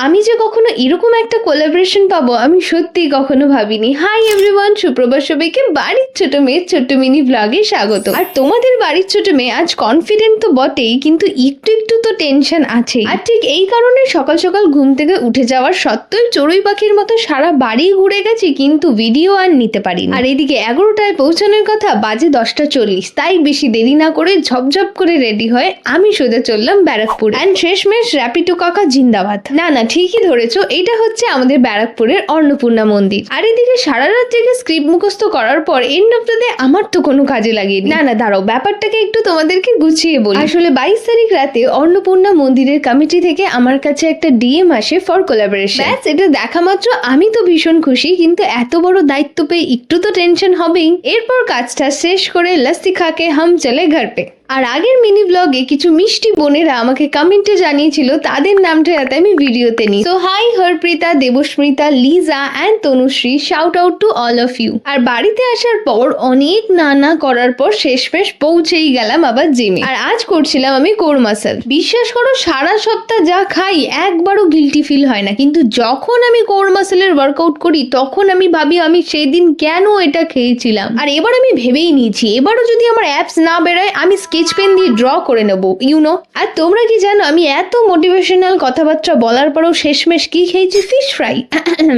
আমি যে কখনো এরকম একটা কোলাবোরেশন পাবো আমি সত্যি কখনো ভাবিনি। হাই এভরিওয়ান, সুপ্রভাত সবাইকে বাড়ির ছোট মেয়ের ছোট্ট মিনি ব্লগে স্বাগত। আর তোমাদের বাড়ির ছোট মেয়ে আজ কনফিডেন্ট তো বটেই, কিন্তু একটু একটু তো টেনশন আছে। আর ঠিক এই কারণে সকাল সকাল ঘুম থেকে উঠে যাওয়ার সত্ত্বেও চড়ুই পাখির মতো সারা বাড়ি ঘুরে গেছি, কিন্তু ভিডিও আর নিতে পারিনি। আর এদিকে 11টায় পৌঁছানোর কথা, বাজে 10টা 40। তাই বেশি দেরি না করে ঝপঝপ করে রেডি হয়ে আমি সোজা চললাম ব্যারাকপুর। অ্যান্ড শেষমেশ র্যাপিডো কাকা জিন্দাবাদ। না ঠিকই ধরেছো, এটা হচ্ছে আমাদের ব্যারাকপুরের অন্নপূর্ণা মন্দির। আর এদিকে সারা রাত জেগে স্ক্রিপ্ট মুখস্থ করার পর এন্ড অফ দ্য ডে আমার তো কোনো কাজে লাগেনি। না দাঁড়াও, ব্যাপারটাকে একটু তোমাদেরকে গুছিয়ে বলি। আসলে 22 তারিখ রাতে অন্নপূর্ণা মন্দিরের কমিটি থেকে আমার কাছে একটা ডিএম আসে ফর কোলাবোরেশন। ব্যাস, এটা দেখা মাত্র আমি তো ভীষণ খুশি, কিন্তু এত বড় দায়িত্ব পেয়ে একটু তো টেনশন হবেই। এরপর কাজটা শেষ করে লস্যি খাকে হাম চলে ঘর পে। আর আগের মিনি ব্লগে কিছু মিষ্টি বোনেরা আমাকে কমেন্টে জানিয়েছিল তাদের নামটা যাতে আমি ভিডিওতে নিই। So hi Harprita, Debasmita, Liza and Tanushree, shout out to all of you. আর বাড়িতে আসার পর অনেক নানা করার পর শেষমেশ পৌঁছেই গেলাম আবার জিমে। আর আজ করছিলাম আমি কোর মাসল। বিশ্বাস করো, সারা সপ্তাহ যা খাই একবারও গিল্টি ফিল হয় না, কিন্তু যখন আমি কোর মাসলের ওয়ার্কআউট করি তখন আমি ভাবি আমি সেদিন কেন এটা খেয়েছিলাম। আর এবার আমি ভেবেই নিয়েছি এবারও যদি আমার অ্যাপস না বেরোয় আমি স্কেচ পেন দিয়ে ড্র করে নেবো, ইউনো। আর তোমরা কি জানো আমি এত মোটিভেশনাল কথাবার্তা বলার পরেও শেষমেশ কি খেয়েছি? Fish fry.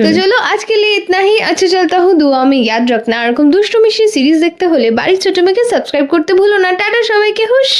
তো চলো আজকে লিয়ে ইতনা হি। আচ্ছা চলতা হুঁ, দুয়া में याद रखना। এরকম দুষ্টু মিষ্টি সিরিজ দেখতে হলে বাড়ির ছোট মেয়েকে সাবস্ক্রাইব করতে ভুলো না। টাটা সবাইকে, হুশ।